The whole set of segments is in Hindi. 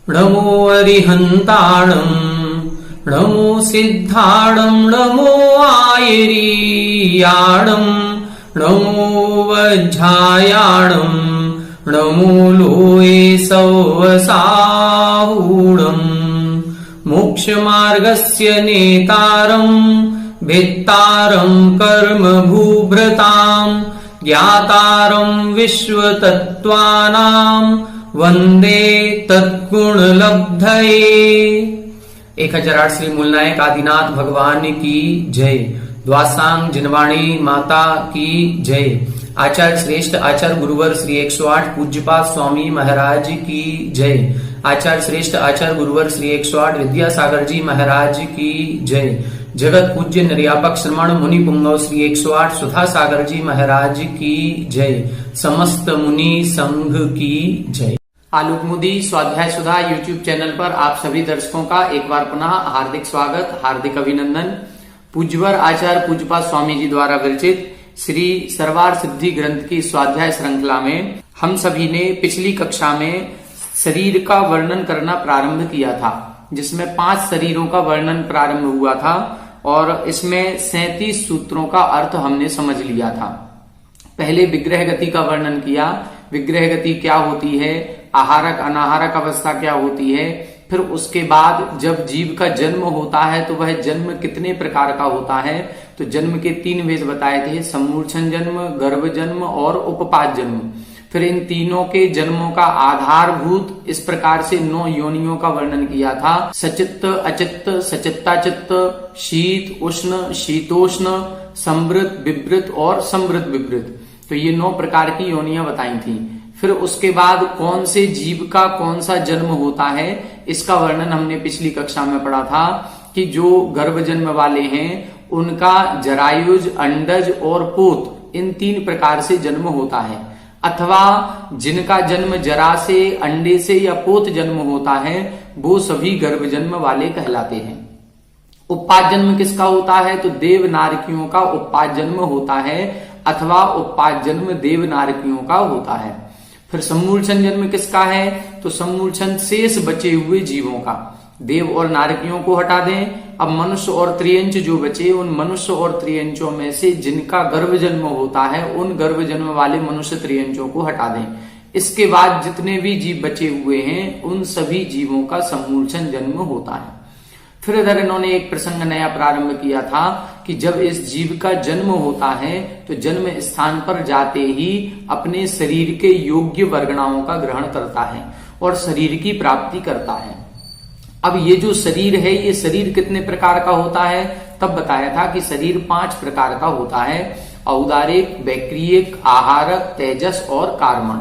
नमो अरिहन्ताणं नमो सिद्धाणं नमो आयरीयाणं नमो वज्झायाणं नमो लोये सौवसाहूणं मोक्षमार्गस्य नेतारं भेत्तारं कर्मभूभृतां ज्ञातारं विश्वतत्त्वानां वंदे तत्गुणलब्धये। 1008 श्री मूलनायक आदिनाथ भगवान की जय। द्वासांग जिनवाणी माता की जय। आचार्य श्रेष्ठ आचार्य गुरुवर श्री 108 पूज्यपाद स्वामी महाराज की जय। आचार्य श्रेष्ठ आचार्य गुरुवर श्री 108 विद्यासागर जी महाराज की जय। जगत पूज्य निर्यापक श्रमण मुनि पुंगव श्री 108 सुधा सागर जी महाराज की जय। समस्त मुनि संघ की जय। आलोक मोदी स्वाध्याय सुधा यूट्यूब चैनल पर आप सभी दर्शकों का एक बार पुनः हार्दिक स्वागत, हार्दिक अभिनंदन। पूज्यवर आचार्य पूज्यपाद स्वामी जी द्वारा विरचित श्री सर्वार सिद्धि ग्रंथ की स्वाध्याय श्रृंखला में हम सभी ने पिछली कक्षा में शरीर का वर्णन करना प्रारंभ किया था, जिसमें 5 शरीरों का वर्णन प्रारंभ हुआ था और इसमें 37 सूत्रों का अर्थ हमने समझ लिया था। पहले विग्रह गति का वर्णन किया, विग्रह गति क्या होती है, आहारक अनाहारक अवस्था क्या होती है, फिर उसके बाद जब जीव का जन्म होता है तो वह जन्म कितने प्रकार का होता है। तो जन्म के 3 वेद बताए थे, सम्मूर्छन जन्म, गर्भ जन्म और उपपात जन्म। फिर इन तीनों के जन्मों का आधारभूत इस प्रकार से 9 योनियों का वर्णन किया था। सचित्त, अचित्त, सचित्ताचित्त, शीत, उष्ण, शीतोष्ण, समृत, विवृत और समृत विवृत। तो ये 9 प्रकार की योनियां बताई थी। फिर उसके बाद कौन से जीव का कौन सा जन्म होता है, इसका वर्णन हमने पिछली कक्षा में पढ़ा था कि जो गर्भ जन्म वाले हैं उनका जरायुज, अंडज और पोत, इन 3 प्रकार से जन्म होता है। अथवा जिनका जन्म जरा से, अंडे से या पोत जन्म होता है वो सभी गर्भ जन्म वाले कहलाते हैं। उपपात जन्म किसका होता है, तो देव नारकियों का उपपात जन्म होता है अथवा उपपात जन्म देव नारकियों का होता है। फिर सम्मूर्छन जन्म किसका है, तो सम्मूर्छन शेष बचे हुए जीवों का। देव और नारकियों को हटा दें, अब मनुष्य और त्रियंच जो बचे, उन मनुष्य और त्रियंचों में से जिनका गर्भ जन्म होता है उन गर्भ जन्म वाले मनुष्य त्रियंचों को हटा दें। इसके बाद जितने भी जीव बचे हुए हैं उन सभी जीवों का सम्मूर्छन जन्म होता है। फिर इधर इन्होंने एक प्रसंग नया प्रारंभ किया था कि जब इस जीव का जन्म होता है तो जन्म स्थान पर जाते ही अपने शरीर के योग्य वर्गणाओं का ग्रहण करता है और शरीर की प्राप्ति करता है। अब ये जो शरीर है, ये शरीर कितने प्रकार का होता है, तब बताया था कि शरीर 5 प्रकार का होता है। औदारिक, वैक्रियक, आहारक, तेजस और कार्मण।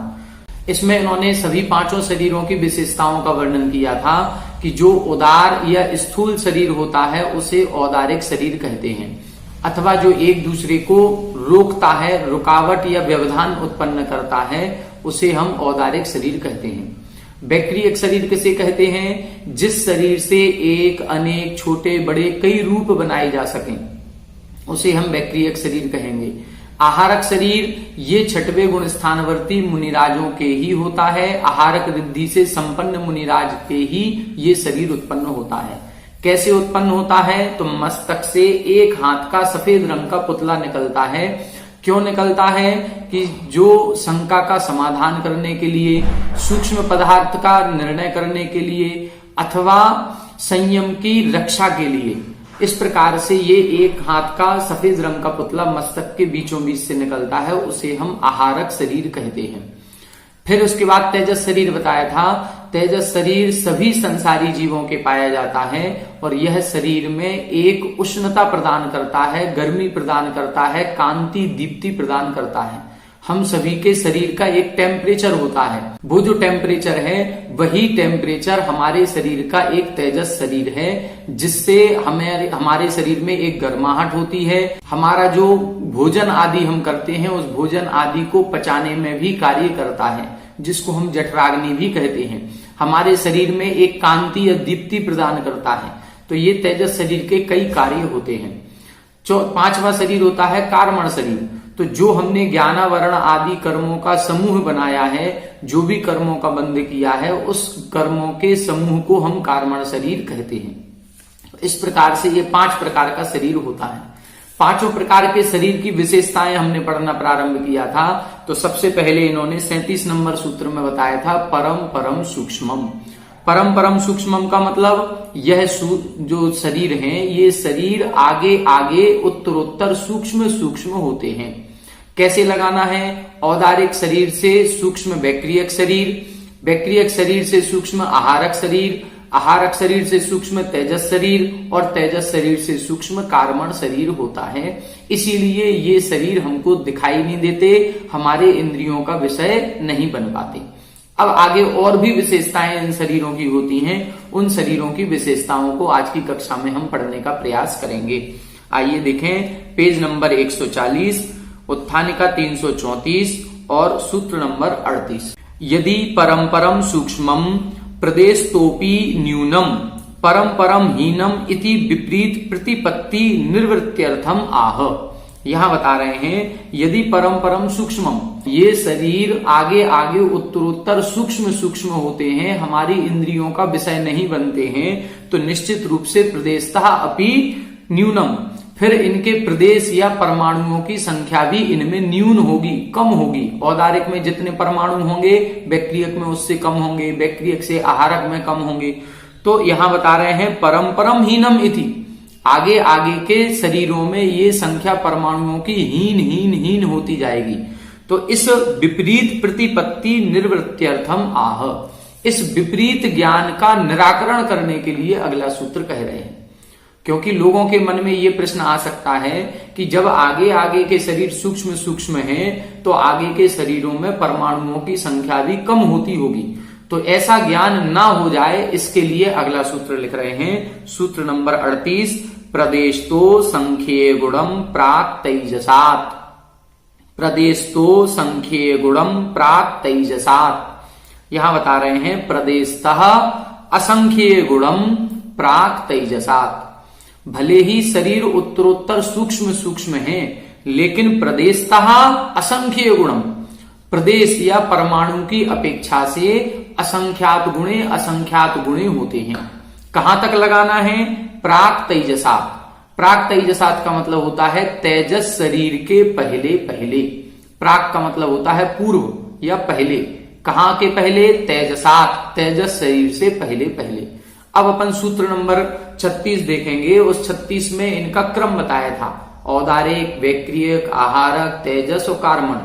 इसमें इन्होंने सभी 5 शरीरों की विशेषताओं का वर्णन किया था कि जो उदार या स्थूल शरीर होता है उसे औदारिक शरीर कहते हैं, अथवा जो एक दूसरे को रोकता है, रुकावट या व्यवधान उत्पन्न करता है, उसे हम औदारिक शरीर कहते हैं। वैक्रियक शरीर किसे कहते हैं, जिस शरीर से एक, अनेक, छोटे बड़े कई रूप बनाए जा सकें, उसे हम वैक्रियक शरीर कहेंगे। आहारक शरीर ये 6वें गुण स्थानवर्ती मुनिराजों के ही होता है। आहारक रिद्धि से संपन्न मुनिराज के ही ये शरीर उत्पन्न होता है। कैसे उत्पन्न होता है, तो मस्तक से एक हाथ का सफेद रंग का पुतला निकलता है। क्यों निकलता है, कि जो शंका का समाधान करने के लिए, सूक्ष्म पदार्थ का निर्णय करने के लिए अथवा संयम की रक्षा के लिए, इस प्रकार से ये एक हाथ का सफेद रंग का पुतला मस्तक के बीचों बीच से निकलता है, उसे हम आहारक शरीर कहते हैं। फिर उसके बाद तेजस शरीर बताया था। तेजस शरीर सभी संसारी जीवों के पाया जाता है और यह शरीर में एक उष्णता प्रदान करता है, गर्मी प्रदान करता है, कांति दीप्ति प्रदान करता है। हम सभी के शरीर का एक टेम्परेचर होता है, वो जो टेम्परेचर है वही टेम्परेचर हमारे शरीर का एक तेजस शरीर है, जिससे हमारे शरीर में एक गर्माहट होती है। हमारा जो भोजन आदि हम करते हैं उस भोजन आदि को पचाने में भी कार्य करता है, जिसको हम जठराग्नि भी कहते हैं। हमारे शरीर में एक कांति या दीप्ति प्रदान करता है। तो ये तेजस शरीर के कई कार्य होते हैं। 5वां शरीर होता है कार्मण शरीर। तो जो हमने ज्ञानावरण आदि कर्मों का समूह बनाया है, जो भी कर्मों का बंध किया है, उस कर्मों के समूह को हम कर्मण शरीर कहते हैं। इस प्रकार से ये 5 प्रकार का शरीर होता है। 5 प्रकार के शरीर की विशेषताएं हमने पढ़ना प्रारंभ किया था। तो सबसे पहले इन्होंने 37 नंबर सूत्र में बताया था परम परम सूक्ष्मम। परम परम सूक्ष्मम का मतलब यह जो शरीर हैं, ये शरीर आगे आगे उत्तरोत्तर सूक्ष्म सूक्ष्म होते हैं। कैसे लगाना है? औदारिक शरीर से सूक्ष्म बैक्टीरियक शरीर, बैक्टीरियक शरीर से सूक्ष्म आहारक शरीर, आहारक शरीर से सूक्ष्म तेजस शरीर और तेजस शरीर से सूक्ष्म कार्मण शरीर होता है। इसीलिए ये शरीर हमको दिखाई नहीं देते, हमारे इंद्रियों का विषय नहीं बन पाते। अब आगे और भी विशेषताएं इन शरीरों की होती हैं, उन शरीरों की विशेषताओं को आज की कक्षा में हम पढ़ने का प्रयास करेंगे। आइए देखें पेज नंबर 140, उत्थानिका 334 और सूत्र नंबर 38। यदि परम परम सूक्ष्मम प्रदेशतोपि न्यूनम परम परम हीनम इति विपरीत प्रतिपत्ति निर्वृत्त्यर्थम आह। यहां बता रहे हैं यदि परम परम सूक्ष्मम, ये शरीर आगे आगे उत्तरोत्तर सूक्ष्म सूक्ष्म होते हैं, हमारी इंद्रियों का विषय नहीं बनते हैं, तो निश्चित रूप से प्रदेशतः अपि न्यूनम, फिर इनके प्रदेश या परमाणुओं की संख्या भी इनमें न्यून होगी, कम होगी। औदारिक में जितने परमाणु होंगे बैक्टीरियक में उससे कम होंगे, बैक्टीरियक से आहारक में कम होंगे। तो यहां बता रहे हैं परम परम हीनम इति, आगे आगे के शरीरों में ये संख्या परमाणुओं की हीन हीन हीन होती जाएगी। तो इस विपरीत प्रतिपत्ति निर्वृत्त्यर्थम आह, इस विपरीत ज्ञान का निराकरण करने के लिए अगला सूत्र कह रहे हैं। क्योंकि लोगों के मन में ये प्रश्न आ सकता है कि जब आगे आगे के शरीर सूक्ष्म सूक्ष्म हैं, तो आगे के शरीरों में परमाणुओं की संख्या भी कम होती होगी। तो ऐसा ज्ञान ना हो जाए, इसके लिए अगला सूत्र लिख रहे हैं, सूत्र नंबर 38, प्रदेशतो संख्ये गुणम प्राक तेजसात, प्रदेशतो संख्ये गुणम प्राक तेजसात। यहां बता रहे हैं प्रदेशतः असंख्ये गुणम प्राक तेजसात। भले ही शरीर उत्तरोत्तर सूक्ष्म सूक्ष्म है, लेकिन प्रदेशतः असंख्य गुणम, प्रदेश या परमाणु की अपेक्षा से असंख्यात गुणे होते हैं। कहां तक लगाना है? प्राक तेजसात। प्राक तेजसात का मतलब होता है तेजस शरीर के पहले पहले। प्राक का मतलब होता है पूर्व या पहले। कहां के पहले? तेजसात, तेजस शरीर से पहले पहले। अब अपन सूत्र नंबर 36 देखेंगे। उस 36 में इनका क्रम बताया था, औदारिक, बैक्टीरियक, आहारक, तेजस और कार्मण।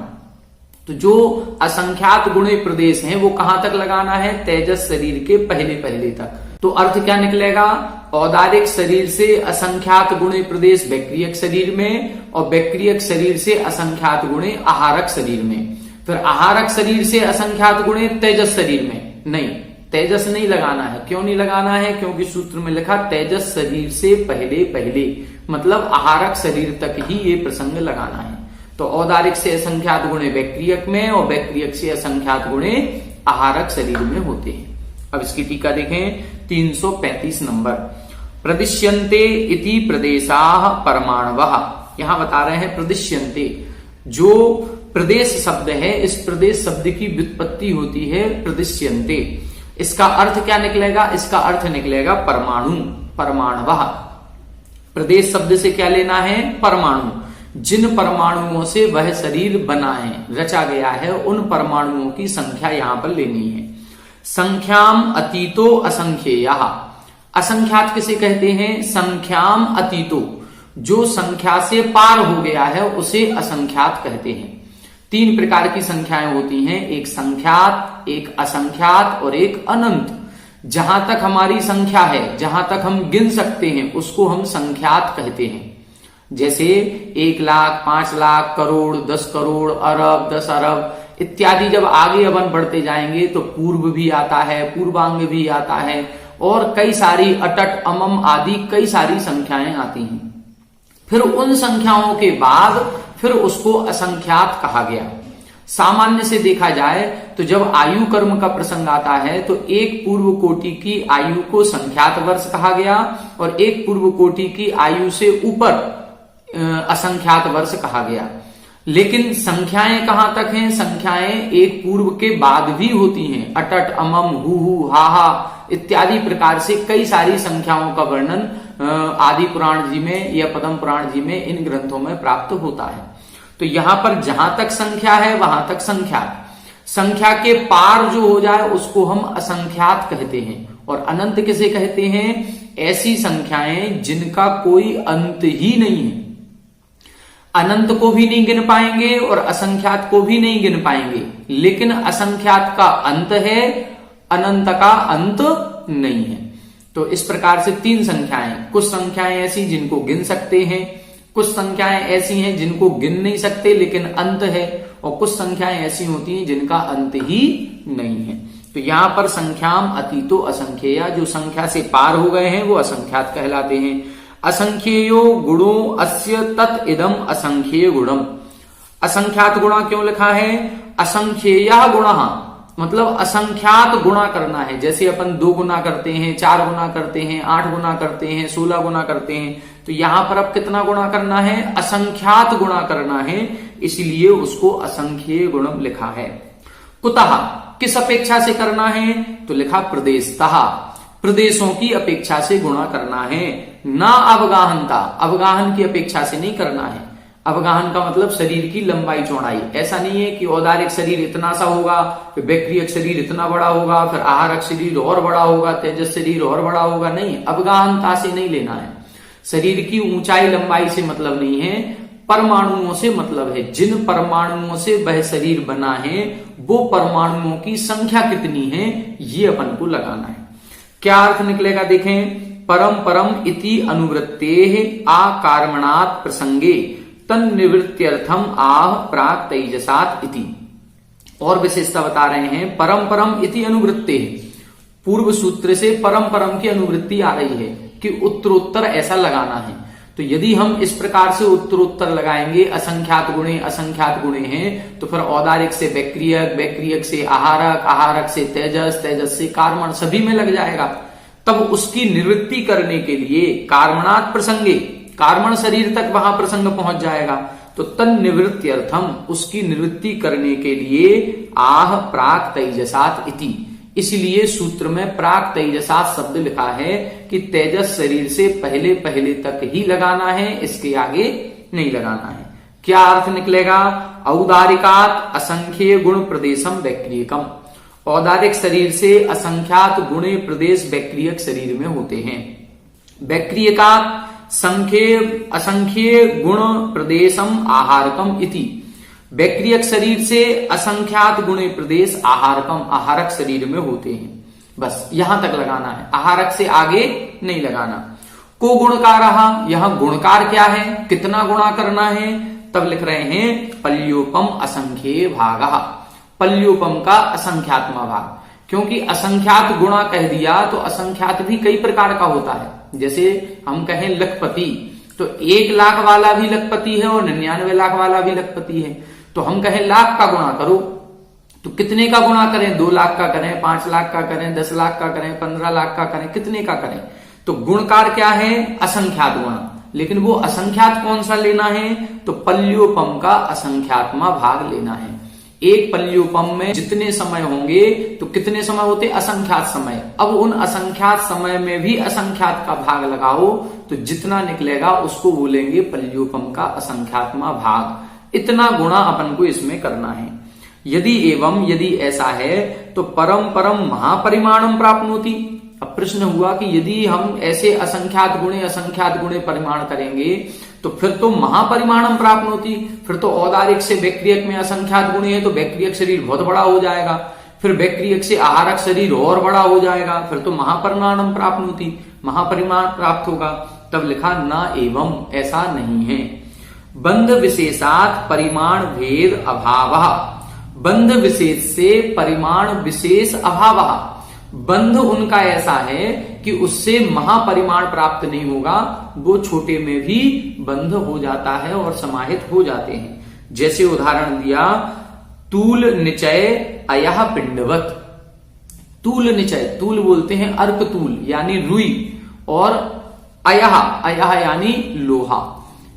तो जो असंख्यात गुणे प्रदेश हैं वो कहां तक लगाना है? तेजस शरीर के पहले पहले तक। तो अर्थ क्या निकलेगा? औदारिक शरीर से असंख्यात गुणे प्रदेश बैक्टीरियक शरीर में, और बैक्टीरियक शरीर से असंख्यात गुणे आहारक शरीर में, फिर आहारक शरीर से असंख्यात गुणे तेजस शरीर में। नहीं, तेजस नहीं लगाना है। क्यों नहीं लगाना है? क्योंकि सूत्र में लिखा तेजस शरीर से पहले पहले, मतलब आहारक शरीर तक ही ये प्रसंग लगाना है। तो औदारिक से असंख्यात गुणे बैक्टीरियक में और बैक्टीरियक से असंख्यात गुणे आहारक शरीर में होते हैं। अब इसकी टीका देखें 335 नंबर। प्रदिश्यन्ते इति प्रदेशाः परमाणवः। यहां बता रहे हैं प्रदिश्यन्ते, जो प्रदेश शब्द है, इस प्रदेश शब्द की व्युत्पत्ति होती है प्रदिश्यन्ते। इसका अर्थ क्या निकलेगा? इसका अर्थ निकलेगा परमाणु, परमाणवः। प्रदेश शब्द से क्या लेना है? परमाणु। जिन परमाणुओं से वह शरीर बना है, रचा गया है, उन परमाणुओं की संख्या यहां पर लेनी है। संख्याम अतीतो असंख्येयः। असंख्यात किसे कहते हैं? संख्याम अतीतो, जो संख्या से पार हो गया है उसे असंख्यात कहते हैं। 3 प्रकार की संख्याएं होती हैं, एक संख्यात, एक असंख्यात और एक अनंत। जहां तक हमारी संख्या है, जहां तक हम गिन सकते हैं, उसको हम संख्यात कहते हैं। जैसे 1 लाख, 5 लाख, करोड़, 10 करोड़, अरब, 10 अरब इत्यादि। जब आगे अपन बढ़ते जाएंगे तो पूर्व भी आता है, पूर्वांग भी आता है, और कई सारी अटट, अमम आदि कई सारी संख्याएं आती हैं। फिर उन संख्याओं के बाद फिर उसको असंख्यात कहा गया। सामान्य से देखा जाए तो जब आयु कर्म का प्रसंग आता है तो एक पूर्व कोटि की आयु को संख्यात वर्ष कहा गया, और एक पूर्व कोटि की आयु से ऊपर असंख्यात वर्ष कहा गया। लेकिन संख्याएं कहां तक हैं? संख्याएं एक पूर्व के बाद भी होती हैं। अटट, अमम, हु, हा हा इत्यादि प्रकार से कई सारी संख्याओं का वर्णन आदि पुराण जी में या पद्म पुराण जी में इन ग्रंथों में प्राप्त होता है। तो यहां पर जहां तक संख्या है वहां तक संख्या। संख्या के पार जो हो जाए उसको हम असंख्यात कहते हैं। और अनंत किसे कहते हैं? ऐसी संख्याएं जिनका कोई अंत ही नहीं है। अनंत को भी नहीं गिन पाएंगे और असंख्यात को भी नहीं गिन पाएंगे, लेकिन असंख्यात का अंत है, अनंत का अंत नहीं है। तो इस प्रकार से तीन संख्याएं, कुछ संख्याएं ऐसी जिनको गिन सकते हैं, कुछ संख्याएं ऐसी हैं जिनको गिन नहीं सकते लेकिन अंत है, और कुछ संख्याएं ऐसी होती हैं जिनका अंत ही नहीं है। तो यहां पर संख्याम अतीतो असंख्येया, जो संख्या से पार हो गए हैं वो असंख्यात कहलाते हैं। असंख्येयो गुणो अस्य तत् इदम असंख्येय गुणम। असंख्यात गुणा क्यों लिखा है? असंख्येया गुणा मतलब असंख्यात गुणा करना है। जैसे अपन 2 गुना करते हैं, 4 गुना करते हैं, 8 गुना करते हैं, 16 गुना करते हैं, तो यहां पर अब कितना गुणा करना है? असंख्यात गुणा करना है, इसलिए उसको असंख्येय गुणम लिखा है। कुतः किस अपेक्षा से करना है? तो लिखा प्रदेशतः, प्रदेशों की अपेक्षा से गुणा करना है। ना अवगाहनता, अवगाहन की अपेक्षा से नहीं करना है। अवगाहन का मतलब शरीर की लंबाई चौड़ाई। ऐसा नहीं है कि औदारिक शरीर इतना सा होगा, फिर बैक्टीरियक शरीर इतना बड़ा होगा, फिर आहारक शरीर और बड़ा होगा, तेजस शरीर और बड़ा होगा, नहीं, अवगाहनता से नहीं लेना है। शरीर की ऊंचाई लंबाई से मतलब नहीं है, परमाणुओं से मतलब है। जिन परमाणुओं से वह शरीर बना है वो परमाणुओं की संख्या कितनी है, ये अपन को लगाना है। क्या अर्थ निकलेगा देखें। परम परम इति अनुवृत्तेः आकर्मणात् प्रसंगे तन्निवृत्त्यर्थम आह प्राक तेजसात् इति। और विशेषता बता रहे हैं। परम परम इति अनुवृत्तेः, पूर्व सूत्र से परम परम की अनुवृत्ति आ रही है कि उत्तरोत्तर ऐसा लगाना है। तो यदि हम इस प्रकार से उत्तरोत्तर लगाएंगे, असंख्यात गुणे हैं, तो फिर औदारिक से बैक्टीरियक, बैक्टीरियक से आहारक, आहारक से तेजस, तेजस से कार्बन, सभी में लग जाएगा। तब उसकी निवृत्ति करने के लिए कार्बनात् प्रसंगे, कार्बन शरीर तक वहां प्रसंग पहुंच जाएगा। तो तन निवृत्त्यर्थम, उसकी निवृत्ति करने के लिए आह प्राक तेजसात् इति, इसलिए सूत्र में प्राक तेजसात् शब्द लिखा है कि तेजस शरीर से पहले पहले तक ही लगाना है, इसके आगे नहीं लगाना है। क्या अर्थ निकलेगा। औदारिकात असंख्य गुण प्रदेशम बैक्टीरियकम, औदारिक शरीर से असंख्यात गुणे प्रदेश बैक्टीरियक शरीर में होते हैं। बैक्टीरियकात असंख्य गुण प्रदेशम आहारकम इति, बैक्टीरियक शरीर से असंख्यात गुणे प्रदेश आहारकम, आहारक शरीर में होते हैं। बस यहां तक लगाना है, आहारक से आगे नहीं लगाना। को गुणकार, यहां गुणकार क्या है, कितना गुणा करना है, तब लिख रहे हैं पल्योपम असंख्ये भाग, पल्योपम का असंख्यात्मा भाग। क्योंकि असंख्यात गुणा कह दिया तो असंख्यात भी कई प्रकार का होता है। जैसे हम कहें लखपति, तो 1 लाख वाला भी लखपति है और 99 लाख वाला भी लखपति है। तो हम कहें लाख का गुणा करो, तो कितने का गुणा करें? 2 लाख का करें, 5 लाख का करें, 10 लाख का करें, 15 लाख का करें, कितने का करें? तो गुणकार क्या है? असंख्यात गुणा। लेकिन वो असंख्यात कौन सा लेना है? तो पल्योपम का असंख्यात्मा भाग लेना है। एक पल्योपम में जितने समय होंगे, तो कितने समय होते? असंख्यात समय। अब उन असंख्यात समय में भी असंख्यात का भाग लगाओ, तो जितना निकलेगा उसको बोलेंगे पल्योपम का असंख्यात्मा भाग। इतना गुणा अपन को इसमें करना है। यदि ऐसा है तो परम परम महापरिमाणम प्राप्नोति। अब प्रश्न हुआ कि यदि हम ऐसे असंख्यात गुणे परिमाण करेंगे तो फिर तो महापरिमाणम प्राप्नोति, फिर तो औदारिक से बैक्टीरियक में असंख्यात गुणे है तो बैक्टीरियक शरीर बहुत बड़ा हो जाएगा, फिर बैक्टीरियक से आहारक शरीर और बड़ा हो जाएगा, फिर तो महापरिमाणम प्राप्नोति, महापरिमाण प्राप्त होगा। तब लिखा ना एवं, ऐसा नहीं है। बंध विशेषात परिमाण भेद अभाव, बंध विशेष से परिमाण विशेष अभाव, बंध उनका ऐसा है कि उससे महापरिमाण प्राप्त नहीं होगा, वो छोटे में भी बंध हो जाता है और समाहित हो जाते हैं। जैसे उदाहरण दिया, तूल निचय अयः पिंडवत। तूल निचय, तूल बोलते हैं अर्क तूल यानी रुई, और अयः यानी लोहा।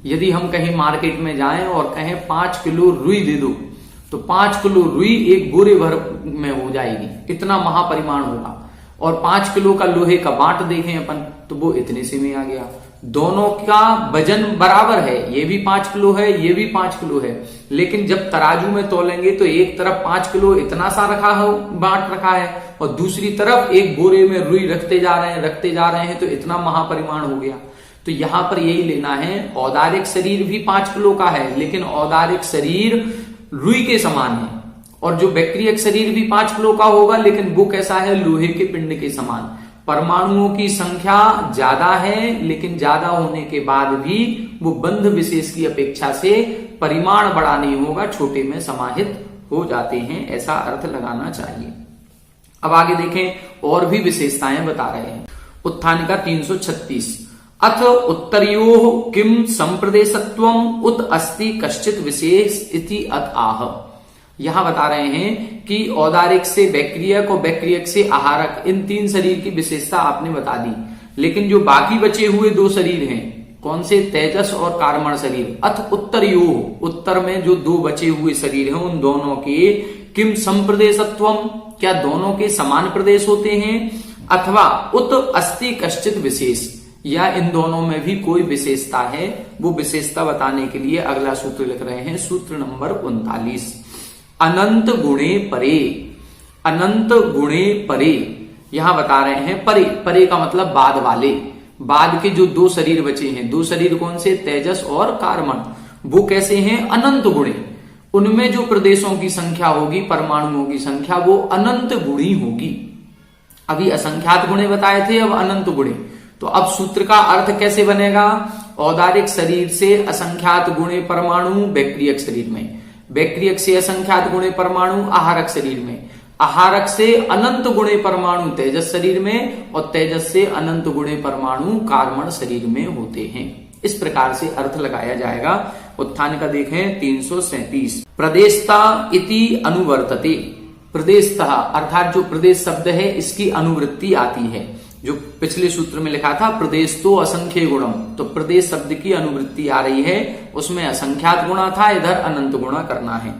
यदि हम कहीं मार्केट में जाएं और कहें 5 किलो रुई दे दो, तो 5 किलो रुई एक बोरे भर में हो जाएगी, इतना महापरिमाण होगा। और 5 किलो का लोहे का बाट देखें अपन, तो वो इतने से में आ गया। दोनों का वजन बराबर है, ये भी 5 किलो है, ये भी 5 किलो है, लेकिन जब तराजू में तोलेंगे तो एक तरफ 5 किलो इतना सा रखा हो, बाट रखा है, और दूसरी तरफ एक बोरे में रुई रखते जा रहे हैं, तो इतना महापरिमाण हो गया। तो यहां पर यही लेना है, औदारिक शरीर भी 5 किलो का है, लेकिन औदारिक शरीर रुई के समान है, और जो बैक्टीरियक शरीर भी 5 किलो का होगा, लेकिन वो कैसा है, लोहे के पिंड के समान। परमाणुओं की संख्या ज्यादा है, लेकिन ज्यादा होने के बाद भी वो बंध विशेष की अपेक्षा से परिमाण बड़ा नहीं होगा, छोटे में समाहित हो जाते हैं, ऐसा अर्थ लगाना चाहिए। अब आगे देखें, और भी विशेषताएं बता रहे हैं। उत्थानिका 336, अथ उत्तरयो किम संप्रदेशत्वम उत अस्ति कश्चित विशेष इति अत आह। यहां बता रहे हैं कि औदारिक से बैक्टीरियक और बैक्टीरियक से आहारक, इन 3 शरीर की विशेषता आपने बता दी, लेकिन जो बाकी बचे हुए 2 शरीर हैं, कौन से, तेजस और कार्मण शरीर, अथ उत्तरयो, उत्तर में जो 2 बचे हुए शरीर हैं, उन दोनों के किम संप्रदेशत्वम, क्या दोनों के समान प्रदेश होते हैं, अथवा उत अस्ति कश्चित विशेष, या इन दोनों में भी कोई विशेषता है। वो विशेषता बताने के लिए अगला सूत्र लिख रहे हैं, सूत्र नंबर 39, अनंत गुणे परे। अनंत गुणे परे, यहां बता रहे हैं परे, परे का मतलब बाद वाले, बाद के जो 2 शरीर बचे हैं, 2 शरीर कौन से, तेजस और कार्मण, वो कैसे हैं, अनंत गुणे। उनमें जो प्रदेशों की संख्या होगी, परमाणुओं की संख्या, वो अनंत गुणी होगी। अभी असंख्यात गुणे बताए थे, अब अनंत गुणे। तो अब सूत्र का अर्थ कैसे बनेगा, औदारिक शरीर से असंख्यात गुणे परमाणु बैक्टीरियक शरीर में, बैक्टीरियक से असंख्यात गुणे परमाणु आहारक शरीर में, आहारक से अनंत गुणे परमाणु तेजस शरीर में, और तेजस से अनंत गुणे परमाणु कार्मण शरीर में होते हैं। इस प्रकार से अर्थ लगाया जाएगा। उत्थान का देखें 337, प्रदेशता इति अनुवर्तते। प्रदेशता अर्थात जो प्रदेश शब्द है, इसकी अनुवृत्ति आती है। जो पिछले सूत्र में लिखा था प्रदेश तो असंख्य गुणम, तो प्रदेश शब्द की अनुवृत्ति आ रही है, उसमें असंख्यात गुणा था, इधर अनंत गुणा करना है।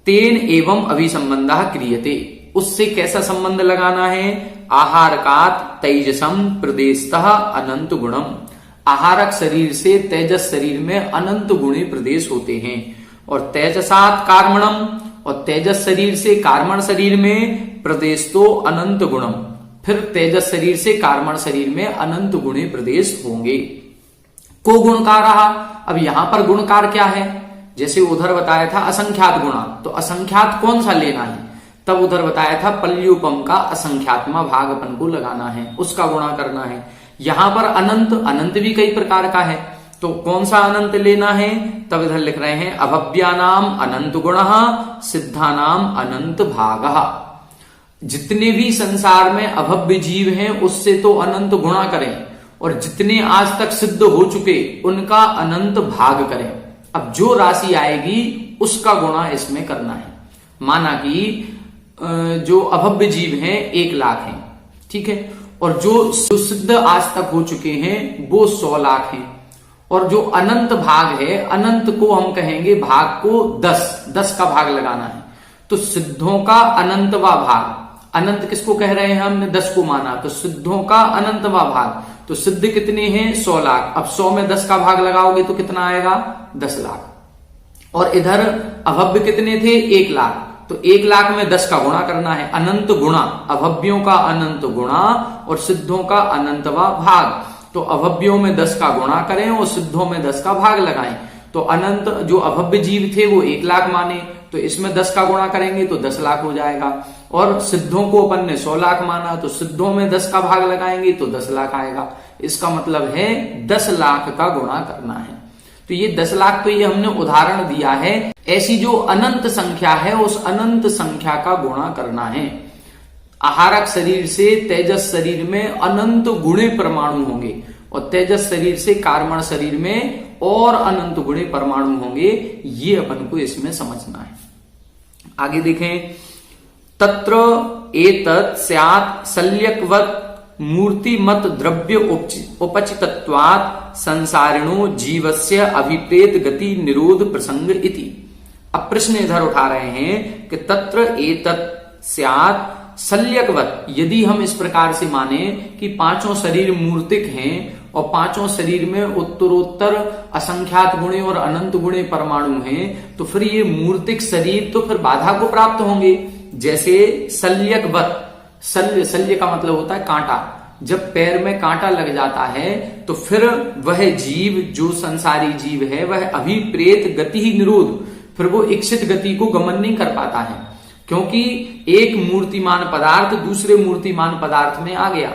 तेन एवं अभिसंबंधः क्रियते, उससे कैसा संबंध लगाना है, आहारकात तेजसम प्रदेशतः अनंत गुणम, आहारक शरीर से तेजस शरीर में अनंत गुणे प्रदेश होते हैं, और तेजसात कार्मणम, और तेजस शरीर से कार्मण शरीर में प्रदेश तो अनंत गुणम, फिर तेजस शरीर से कार्मण शरीर में अनंत गुणे प्रदेश होंगे। को गुणकार रहा, अब यहां पर गुणकार क्या है, जैसे उधर बताया था असंख्यात गुणा, तो असंख्यात कौन सा लेना है, तब उधर बताया था पल्युपम का असंख्यात्मा भाग अपन को लगाना है, उसका गुणा करना है। यहां पर अनंत, अनंत भी कई प्रकार का है, तो कौन सा अनंत लेना है, तब इधर लिख रहे हैं अभव्यानाम अनंत गुणः सिद्धानाम अनंत भागः। जितने भी संसार में अभव्य जीव हैं, उससे तो अनंत गुणा करें, और जितने आज तक सिद्ध हो चुके उनका अनंत भाग करें। अब जो राशि आएगी उसका गुणा इसमें करना है। माना कि जो अभव्य जीव हैं 1 लाख हैं, ठीक है, और जो सिद्ध आज तक हो चुके हैं वो 100 लाख हैं, और जो अनंत भाग है, अनंत को हम कहेंगे भाग को 10 का भाग लगाना है। तो सिद्धों का अनंतवा भाग, अनंत किसको कह रहे हैं, हमने 10 को माना, तो सिद्धों का अनंतवा भाग, तो सिद्ध कितने हैं 100 लाख। अब 100 में 10 का भाग लगाओगे तो कितना आएगा 10 लाख। और इधर अभव्य कितने थे 1 लाख, तो 1 लाख में 10 का गुणा करना है, अनंत गुणा, अभव्यों का अनंत गुणा और सिद्धों का अनंतवा भाग। तो अभव्यों में 10 का गुणा करें और सिद्धों में 10 का भाग लगाएं। तो अनंत जो अभव्य जीव थे वो 1 लाख माने, तो इसमें 10 का गुणा करेंगे तो 10 लाख हो जाएगा। और सिद्धों को अपन ने 100 लाख माना, तो सिद्धों में 10 का भाग लगाएंगे तो 10 लाख आएगा। इसका मतलब है 10 लाख का गुणा करना है। तो ये 10 लाख तो ये हमने उदाहरण दिया है। ऐसी जो अनंत संख्या है उस अनंत संख्या का गुणा करना है। आहारक शरीर से तेजस शरीर में अनंत गुणे परमाणु होंगे और तेजस शरीर से कार्मण शरीर में और अनंत गुणे परमाणु होंगे। ये अपन को इसमें समझना है। आगे देखें, तत्र एतत् स्यात् शल्यकवत् मूर्तिमत द्रव्य उपचितत्वात् संसारिणो जीवस्य अभिप्रेत गति निरोध प्रसंग इति। अब प्रश्न इधर उठा रहे हैं कि तत्र एतत् स्यात् शल्यकवत्, यदि हम इस प्रकार से माने कि पांचों शरीर मूर्तिक हैं और पांचों शरीर में उत्तरोत्तर असंख्यात गुणे और अनंत गुणे परमाणु हैं, तो फिर ये मूर्तिक शरीर तो फिर बाधा को प्राप्त होंगे। जैसे शल्यकवत्, शल्य का मतलब होता है कांटा, जब पैर में कांटा लग जाता है तो फिर वह जीव जो संसारी जीव है वह अभिप्रेत गति ही निरोध, फिर वो इच्छित गति को गमन नहीं कर पाता है, क्योंकि एक मूर्तिमान पदार्थ दूसरे मूर्तिमान पदार्थ में आ गया।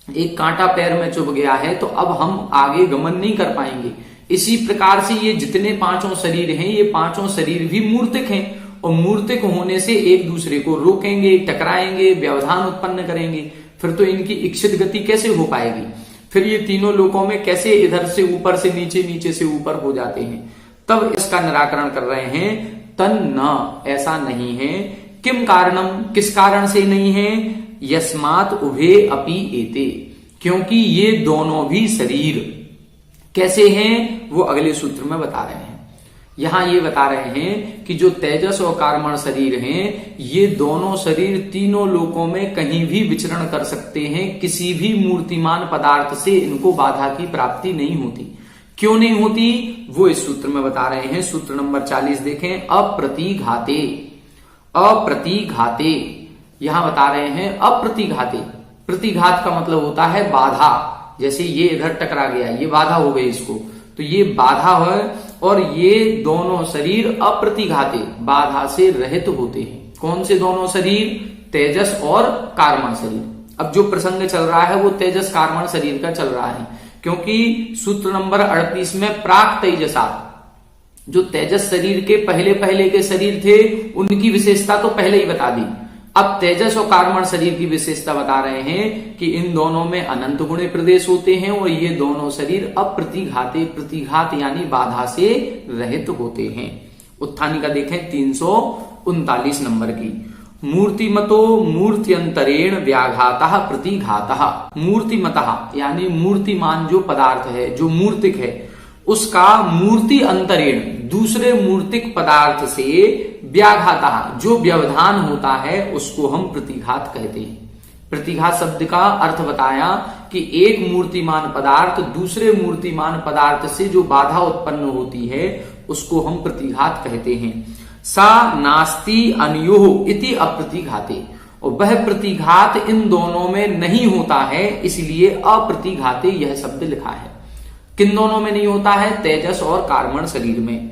एक कांटा पैर में चुभ गया है तो अब हम आगे गमन नहीं कर पाएंगे। इसी प्रकार से ये जितने पांचों शरीर हैं, ये पांचों शरीर भी मूर्तिक हैं और मूर्तिक होने से एक दूसरे को रोकेंगे, टकराएंगे, व्यवधान उत्पन्न करेंगे, फिर तो इनकी इच्छित गति कैसे हो पाएगी। फिर ये तीनों लोकों में कैसे इधर से ऊपर से नीचे, नीचे से ऊपर हो जाते हैं। तब इसका निराकरण कर रहे हैं, तन न, ऐसा नहीं है। किम कारणम, किस कारण से नहीं है। यस्मात् उभे अपि एते, क्योंकि ये दोनों भी शरीर कैसे हैं वो अगले सूत्र में बता रहे हैं। यहां ये बता रहे हैं कि जो तेजस और कार्मण शरीर हैं, ये दोनों शरीर तीनों लोकों में कहीं भी विचरण कर सकते हैं, किसी भी मूर्तिमान पदार्थ से इनको बाधा की प्राप्ति नहीं होती। क्यों नहीं होती वो इस सूत्र में बता रहे हैं। सूत्र नंबर 40 देखें, अप्रतिघाते। अप्रतिघाते यहां बता रहे हैं अप्रतिघाते। प्रतिघात का मतलब होता है बाधा, जैसे ये इधर टकरा गया, ये बाधा हो गई इसको, तो ये बाधा है। और ये दोनों शरीर अप्रतिघाते, बाधा से रहित होते हैं। कौन से दोनों शरीर, तेजस और कार्मण शरीर। अब जो प्रसंग चल रहा है वो तेजस कार्मण शरीर का चल रहा है, क्योंकि सूत्र नंबर 38 में प्राक तेजसा, जो तेजस शरीर के पहले पहले के शरीर थे उनकी विशेषता तो पहले ही बता दी। अब तेजस और कार्मण शरीर की विशेषता बता रहे हैं कि इन दोनों में अनंत गुणे प्रदेश होते हैं और ये दोनों शरीर अप्रतिघाते, प्रतिघात यानी बाधा से रहित होते हैं। उत्थानिका देखें 339 नंबर की। मूर्तिमतो मूर्त्यंतरेण व्याघातः प्रतिघातः। मूर्तिमतः यानी मूर्तिमान जो पदार्थ है, जो मूर्तिक है, उसका मूर्ति अंतरेण दूसरे मूर्तिक पदार्थ से व्याघातः जो व्यवधान होता है उसको हम प्रतिघात कहते हैं। प्रतिघात शब्द का अर्थ बताया कि एक मूर्तिमान पदार्थ दूसरे मूर्तिमान पदार्थ से जो बाधा उत्पन्न होती है उसको हम प्रतिघात कहते हैं। सा नास्ति अनयोः इति अप्रतिघाते, और वह प्रतिघात इन दोनों में नहीं होता है, इसलिए अप्रतिघाते यह शब्द लिखा है। किन दोनों में नहीं होता है, तेजस और कार्मण शरीर में।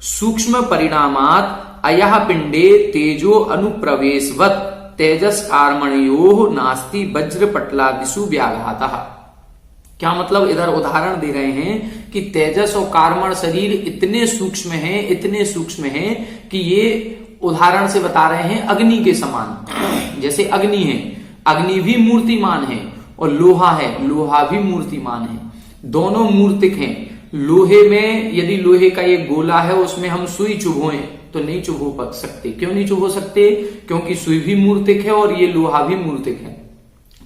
सूक्ष्म परिणामात अयः पिंडे तेजो अनुप्रवेशवत तेजस कार्मणयोः नास्ति वज्रपटलादिषु व्याघातः। क्या मतलब, इधर उदाहरण दे रहे हैं कि तेजस और कार्मण शरीर इतने सूक्ष्म हैं, इतने सूक्ष्म हैं कि ये उदाहरण से बता रहे हैं अग्नि के समान। जैसे अग्नि है, अग्नि भी मूर्तिमान है, और लोहा है, लोहा भी मूर्तिमान है, दोनों मूर्तिक हैं। लोहे में यदि लोहे का ये गोला है उसमें हम सुई चुभोएं तो नहीं चुभो सकते। क्यों नहीं चुभो सकते, क्योंकि सुई भी मूर्तिक है और ये लोहा भी मूर्तिक है।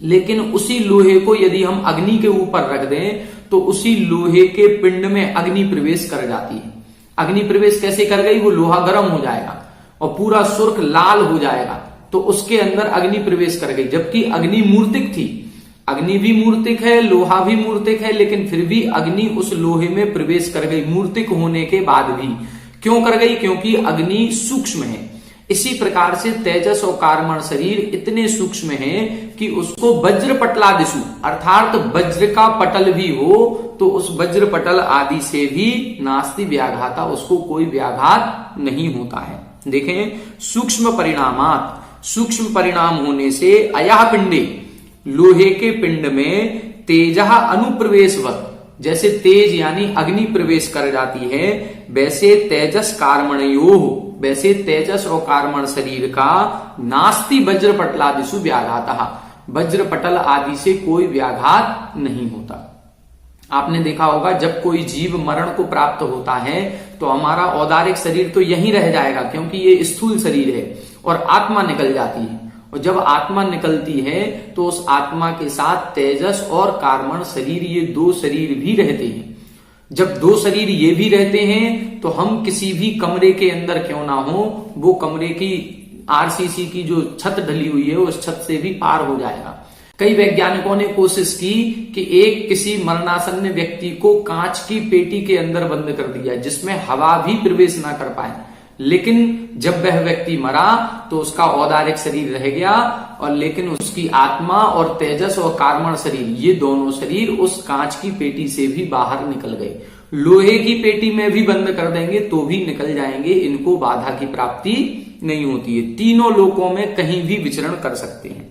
लेकिन उसी लोहे को यदि हम अग्नि के ऊपर रख दें तो उसी लोहे के पिंड में अग्नि प्रवेश कर जाती है। अग्नि प्रवेश कैसे कर गई, वो लोहा गर्म हो जाएगा और पूरा सुर्ख लाल हो जाएगा, तो उसके अंदर अग्नि प्रवेश कर गई। जबकि अग्नि मूर्तिक थी, अग्नि भी मूर्तिक है, लोहा भी मूर्तिक है, लेकिन फिर भी अग्नि उस लोहे में प्रवेश कर गई मूर्तिक होने के बाद भी। क्यों कर गई, क्योंकि अग्नि सूक्ष्म है। इसी प्रकार से तेजस और कार्मण शरीर इतने सूक्ष्म हैं कि उसको वज्र पटलादिषु, अर्थात वज्र का पटल भी हो तो उस वज्र पटल आदि से भी नास्ति व्याघाता, उसको कोई व्याघात नहीं होता है। देखें, सूक्ष्म परिणामात, सूक्ष्म परिणाम होने से अयः पिंडे, लोहे के पिंड में तेजः अनुप्रवेशवत, जैसे तेज यानी अग्नि प्रवेश कर जाती है, वैसे तेजस कार्मणयोः, वैसे तेजस और कार्मण शरीर का नास्ति वज्रपटलादिषु व्याघातः, वज्रपटल आदि से कोई व्याघात नहीं होता। आपने देखा होगा जब कोई जीव मरण को प्राप्त होता है तो हमारा औदारिक शरीर तो यहीं रह जाएगा, क्योंकि ये स्थूल शरीर है और आत्मा निकल जाती है, और जब आत्मा निकलती है तो उस आत्मा के साथ तेजस और कार्मण शरीर, ये दो शरीर भी रहते हैं। जब दो शरीर ये भी रहते हैं तो हम किसी भी कमरे के अंदर क्यों ना हो, वो कमरे की आरसीसी की जो छत ढली हुई है उस छत से भी पार हो जाएगा। कई वैज्ञानिकों ने कोशिश की कि एक किसी मरणासन्न व्यक्ति को कांच की पेटी के अंदर बंद कर दिया जिसमें हवा भी प्रवेश ना कर पाए, लेकिन जब वह व्यक्ति मरा तो उसका औदारिक शरीर रह गया और लेकिन उसकी आत्मा और तेजस और कार्मण शरीर, ये दोनों शरीर उस कांच की पेटी से भी बाहर निकल गए। लोहे की पेटी में भी बंद कर देंगे तो भी निकल जाएंगे, इनको बाधा की प्राप्ति नहीं होती है। तीनों लोकों में कहीं भी विचरण कर सकते हैं।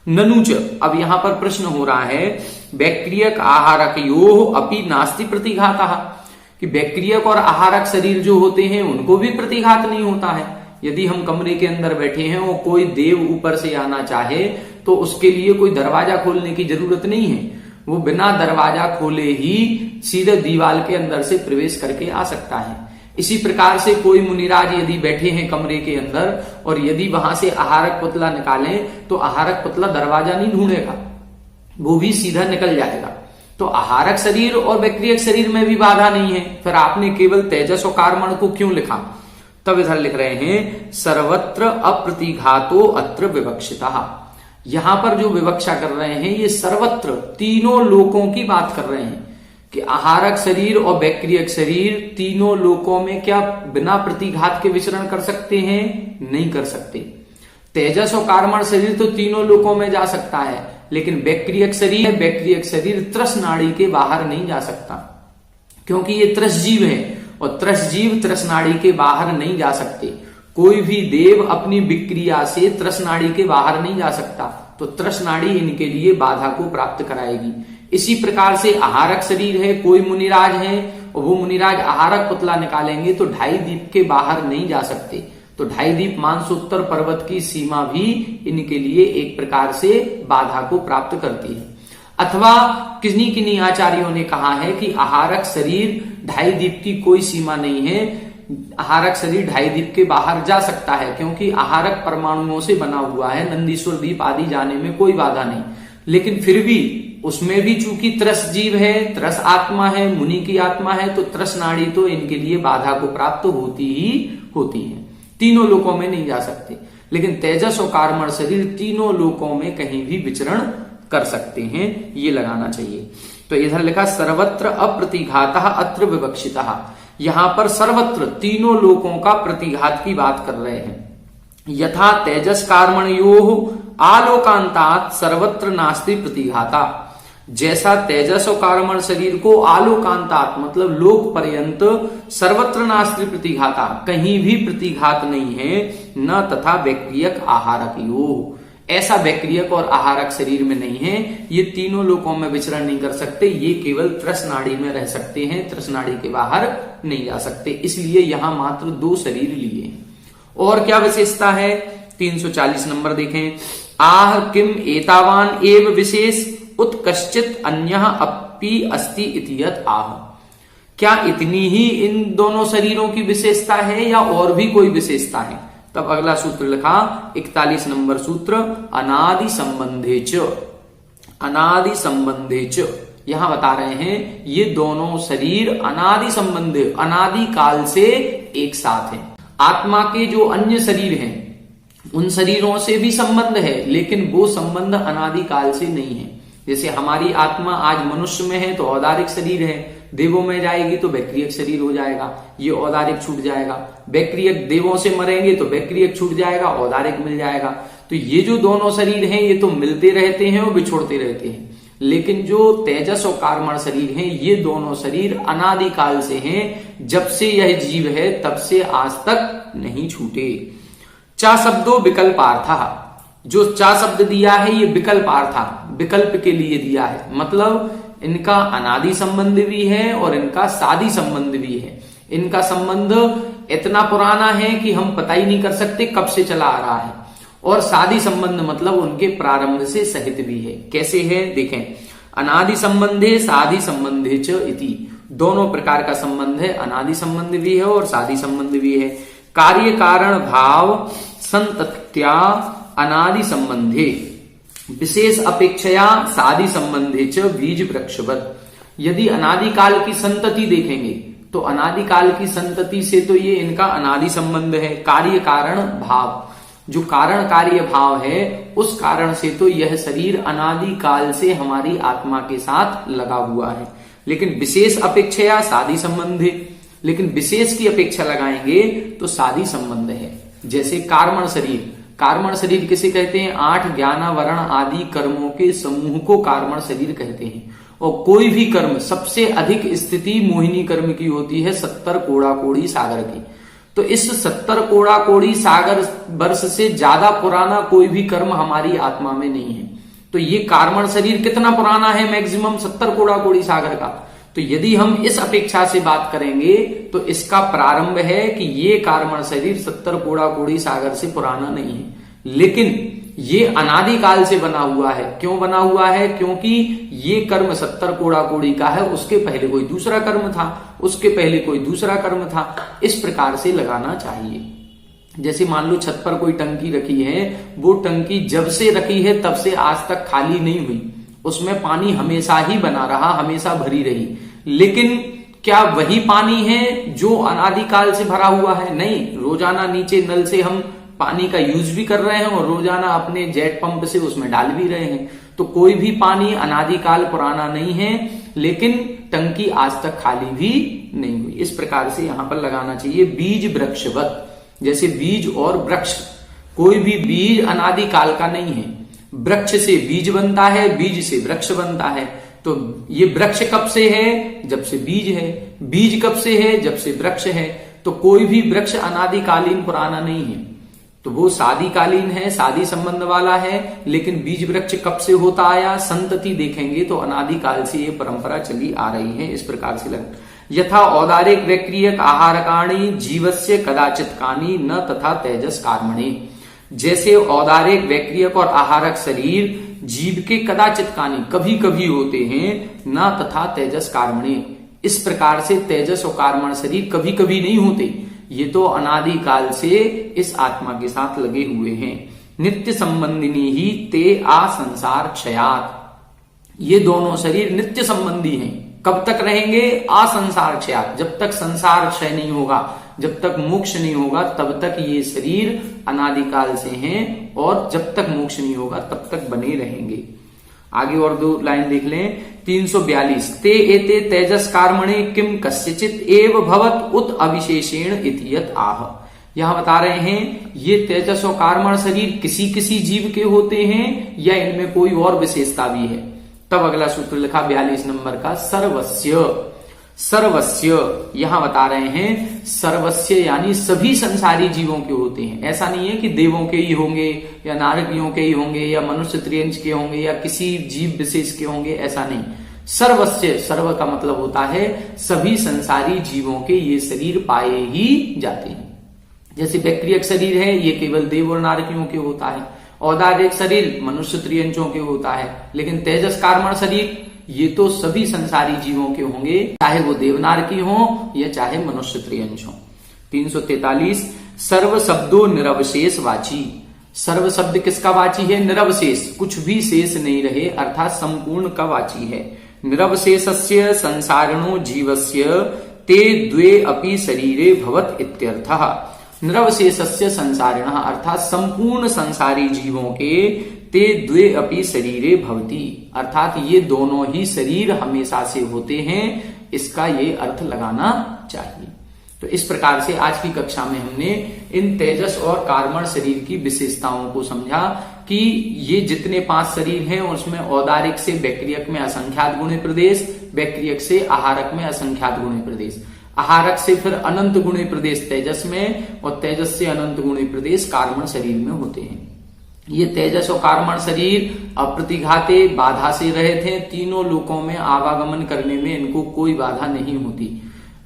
ननुच, अब यहां पर प्रश्न हो रहा है, बैक्टीरियक आहारक यो अपि नास्ति प्रतिघातः, कि बैक्टीरियक और आहारक शरीर जो होते हैं उनको भी प्रतिघात नहीं होता है। यदि हम कमरे के अंदर बैठे हैं और कोई देव ऊपर से आना चाहे तो उसके लिए कोई दरवाजा खोलने की जरूरत नहीं है, वो बिना दरवाजा खोले ही सीधे दीवार के अंदर से प्रवेश करके आ सकता है। इसी प्रकार से कोई मुनिराज यदि बैठे हैं कमरे के अंदर और यदि वहां से आहारक पुतला निकालें तो आहारक पुतला दरवाजा नहीं ढूंढेगा, वो भी सीधा निकल जाएगा। तो आहारक शरीर और बैक्टीरियक शरीर में भी बाधा नहीं है, फिर आपने केवल तेजस और कार्मण को क्यों लिखा? तब इधर लिख रहे हैं सर्वत्र अप्रतिघातो अत्र विवक्षितः। यहां पर जो विवक्षा कर रहे हैं ये सर्वत्र तीनों लोकों की बात कर रहे हैं कि आहारक शरीर और बैक्टीरियक शरीर तीनों लोकों में क्या बिना प्रतिघात के विचरण कर सकते हैं? नहीं कर सकते। तेजस और कार्मण शरीर तो तीनों लोकों में जा सकता है, लेकिन बैक्टीरियक शरीर त्रस नाड़ी के बाहर नहीं जा सकता, क्योंकि ये त्रस जीव है और त्रस जीव त्रस नाड़ी के बाहर नहीं जा सकते। कोई भी देव अपनी विक्रिया से त्रस नाड़ी के बाहर नहीं जा सकता, तो त्रस नाड़ी इनके लिए बाधा को प्राप्त कराएगी। इसी प्रकार से आहारक शरीर है, कोई मुनिराज है और वो मुनिराज आहारक पुतला निकालेंगे तो 2.5 दीप के बाहर नहीं जा सकते, तो 2.5 दीप मानसोत्तर पर्वत की सीमा भी इनके लिए एक प्रकार से बाधा को प्राप्त करती है। अथवा किन्हीं आचार्यों ने कहा है कि आहारक शरीर 2.5 दीप की कोई सीमा नहीं है, आहारक शरीर 2.5 दीप के बाहर जा सकता है, क्योंकि आहारक परमाणुओं से बना हुआ है, नंदीश्वर द्वीप आदि जाने में कोई बाधा नहीं। लेकिन फिर भी उसमें भी चूंकि त्रस जीव है, त्रस आत्मा है, मुनि की आत्मा है, तो त्रस नाड़ी तो इनके लिए बाधा को प्राप्त होती ही होती है। तीनों लोकों में नहीं जा सकते, लेकिन तेजस और कार्मण शरीर तीनों लोकों में कहीं भी विचरण कर सकते हैं, ये लगाना चाहिए। तो इधर लिखा सर्वत्र अप्रतिघातः अत्र विवक्षितः, यहां पर सर्वत्र तीनों लोकों का प्रतिघात की बात कर रहे हैं। यथा तेजस कार्मणयोः आलोकांतात सर्वत्र नास्ति प्रतिघाता, जैसा तेजस और कार्मण शरीर को आलोकांतात मतलब लोक पर्यंत सर्वत्र नास्ति प्रतिघाता, कहीं भी प्रतिघात नहीं है, न तथा बैक्टीरियक आहारक योग, ऐसा बैक्टीरियक और आहारक शरीर में नहीं है। ये तीनों लोकों में विचरण नहीं कर सकते, ये केवल त्रस नाड़ी में रह सकते हैं, त्रस नाड़ी के बाहर नहीं जा सकते, इसलिए यहां मात्र 2 शरीर लिए। और क्या विशेषता है? 340 नंबर देखें। आह किम एतावान एव विशेष उत्कश्चित अन्यः अपि अस्ति इति यत् आह, क्या इतनी ही इन दोनों शरीरों की विशेषता है या और भी कोई विशेषता है? तब अगला सूत्र लिखा 41 नंबर सूत्र, अनादि संबंधे च, अनादि संबंधे च, यहां बता रहे हैं ये दोनों शरीर अनादि संबंध, अनादि काल से एक साथ हैं। आत्मा के जो अन्य शरीर हैं उन शरीरों से भी संबंध है, लेकिन वो संबंध अनादि काल से नहीं है। जैसे हमारी आत्मा आज मनुष्य में है तो औदारिक शरीर है, देवों में जाएगी तो बैक्टीरियक शरीर हो जाएगा, ये औदारिक छूट जाएगा। बैक्टीरियक देवों से मरेंगे तो बैक्टीरियक छूट जाएगा, औदारिक मिल जाएगा। तो ये जो दोनों शरीर हैं ये तो मिलते रहते हैं और बिछोड़ते रहते हैं, लेकिन जो तेजस और कार्मण शरीर हैं ये दोनों शरीर अनादि काल से हैं, जब से यह जीव है तब से आज तक नहीं छूटे। चा शब्दों विकल्पार्थ, जो चा शब्द दिया है ये विकल्पार्थ, विकल्प के लिए दिया है, मतलब इनका अनादि संबंध भी है और इनका सादी संबंध भी है। इनका संबंध इतना पुराना है कि हम पता ही नहीं कर सकते कब से चला आ रहा है, और सादी संबंध मतलब उनके प्रारंभ से सहित भी है। कैसे है देखें, अनादि संबंधे सादी संबंधे च इति, दोनों प्रकार का संबंध है, अनादि संबंध भी है और सादी संबंध भी है। कार्य कारण भाव संतत्या अनादि संबंधे विशेष अपेक्षया सादि संबंधे च बीज वृक्षवत। यदि अनादिकाल की संतति देखेंगे तो अनादिकाल की संतति से तो ये इनका अनादि संबंध है। कार्य कारण भाव, जो कारण कार्य भाव है उस कारण से तो यह शरीर अनादिकाल से हमारी आत्मा के साथ लगा हुआ है। लेकिन विशेष अपेक्षया सादि संबंध है, लेकिन विशेष की अपेक्षा लगाएंगे तो सादि संबंध है। जैसे कार्मण शरीर, कार्मण शरीर किसे कहते हैं? 8 ज्ञान वर्ण आदि कर्मों के समूह को कार्मण शरीर कहते हैं। और कोई भी कर्म, सबसे अधिक स्थिति मोहिनी कर्म की होती है 70 कोड़ा कोड़ी सागर की। तो इस 70 कोड़ा कोड़ी सागर वर्ष से ज्यादा पुराना कोई भी कर्म हमारी आत्मा में नहीं है। तो ये कार्मण शरीर कितना पुराना है? मैक्सिमम 70 कोड़ा कोड़ी सागर का। तो यदि हम इस अपेक्षा से बात करेंगे तो इसका प्रारंभ है कि ये कार्मण शरीर 70 कोड़ा कोड़ी सागर से पुराना नहीं है, लेकिन ये अनादिकाल से बना हुआ है। क्यों बना हुआ है? क्योंकि ये कर्म 70 कोड़ा कोड़ी का है, उसके पहले कोई दूसरा कर्म था, उसके पहले कोई दूसरा कर्म था। इस प्रकार से लगाना चाहिए। जैसे मान लो छत पर कोई टंकी रखी है, वो टंकी जब से रखी है तब से आज तक खाली नहीं हुई, उसमें पानी हमेशा ही बना रहा, हमेशा भरी रही। लेकिन क्या वही पानी है जो अनादिकाल से भरा हुआ है? नहीं, रोजाना नीचे नल से हम पानी का यूज भी कर रहे हैं और रोजाना अपने जेट पंप से उसमें डाल भी रहे हैं। तो कोई भी पानी अनादिकाल पुराना नहीं है, लेकिन टंकी आज तक खाली भी नहीं हुई। इस प्रकार से यहां पर लगाना चाहिए बीज वृक्षवत। जैसे बीज और वृक्ष, कोई भी बीज अनादिकाल का नहीं है। वृक्ष से बीज बनता है, बीज से वृक्ष बनता है। तो ये वृक्ष कब से है? जब से बीज है। बीज कब से है? जब से वृक्ष है। तो कोई भी वृक्ष अनादिकालीन पुराना नहीं है, तो वो सादीकालीन है, सादी संबंध वाला है। लेकिन बीज वृक्ष कब से होता आया? संतति देखेंगे तो अनादिकाल से ये परंपरा चली आ रही है। इस प्रकार से लग यथा औदारिक व्यक्रियक आहारकाणी जीवस्य कदाचित कानी न तथा तेजस कर्मणि। जैसे औदारिक व्यक्रियक और आहारक शरीर जीव के कदाचित कानी, कभी कभी होते हैं, न तथा तेजस कर्मणि। इस प्रकार से तेजस और कर्मण शरीर कभी कभी नहीं होते, ये तो अनादिकाल से इस आत्मा के साथ लगे हुए हैं। नित्य संबंधिनी ही ते आ संसार क्षयात। ये दोनों शरीर नित्य संबंधी हैं। कब तक रहेंगे? असंसार क्षयात। जब तक संसार क्षय नहीं होगा, जब तक मोक्ष नहीं होगा, तब तक ये शरीर अनादिकाल से हैं, और जब तक मोक्ष नहीं होगा तब तक बने रहेंगे। आगे और 2 लाइन देख लें। 342 ते एते तेजस कर्मणे किम कस्यचित एव भवत उत अविशेषेण इतियत आह। यहां बता रहे हैं ये तेजस और कर्मण शरीर किसी किसी जीव के होते हैं या इनमें कोई और विशेषता भी है। तब अगला सूत्र लिखा 42 नंबर का, सर्वस्य। सर्वस्य यहां बता रहे हैं, सर्वस्य यानी सभी संसारी जीवों के होते हैं। ऐसा नहीं है कि देवों के ही होंगे या नारकियों के ही होंगे या मनुष्य त्रियंश के होंगे या किसी जीव विशेष के होंगे, ऐसा नहीं। सर्वस्य, सर्व का मतलब होता है सभी संसारी जीवों के ये शरीर पाए ही जाते हैं। जैसे व्यक्रियक शरीर है, ये केवल देव और नारकियों के होता है। औदारिक शरीर मनुष्य त्रियंशों के होता है। लेकिन तेजस कर्मण शरीर ये तो सभी संसारी जीवों के होंगे, चाहे वो देवनारकी हो या चाहे मनुष्य त्रियंश हो। 343 सर्व शब्दों निरवशेष वाची। सर्व शब्द किसका वाची है? निरवशेष, कुछ भी शेष नहीं रहे, अर्थात संपूर्ण का वाची है। निरवशेषस्य संसारिणो जीवस्य ते द्वे अपि शरीरे भवत इत्यर्थः। निरवशेषस्य संसारिणः अर्थात संपूर्ण संसारी जीवों के ते द्वे अपि शरीरे भवति, अर्थात ये दोनों ही शरीर हमेशा से होते हैं। इसका ये अर्थ लगाना चाहिए। तो इस प्रकार से आज की कक्षा में हमने इन तेजस और कर्मण शरीर की विशेषताओं को समझा कि ये जितने 5 शरीर हैं उसमें औदारिक से व्यक्रियक में असंख्यात गुणे प्रदेश, व्यक्रियक से आहारक में असंख्यात गुणे प्रदेश, आहारक से फिर अनंत गुणे प्रदेश तेजस में, और तेजस से अनंत गुणे प्रदेश कर्मण शरीर में होते हैं। ये तेजस और कर्मण शरीर अप्रतिघाते बाधा से रहित हैं। तीनों लोकों में आवागमन करने में इनको कोई बाधा नहीं होती।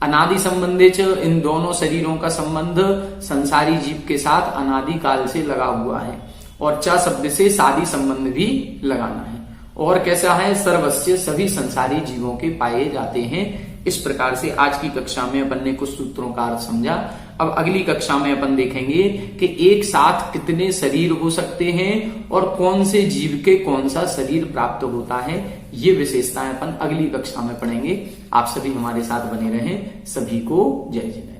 अनादि संबंधित इन दोनों शरीरों का संबंध संसारी जीव के साथ अनादि काल से लगा हुआ है, और च शब्द से सादी संबंध भी लगाना है। और कैसा है? सर्वस्य, सभी संसारी जीवों के पाए जाते हैं। इस प्रकार से आज की कक्षा में अपन ने कुछ सूत्रों का अर्थ समझा। अब अगली कक्षा में अपन देखेंगे कि एक साथ कितने शरीर हो सकते हैं और कौन से जीव के कौन सा शरीर प्राप्त होता है, ये विशेषताएं अपन अगली कक्षा में पढ़ेंगे। आप सभी हमारे साथ बने रहें। सभी को जय जय।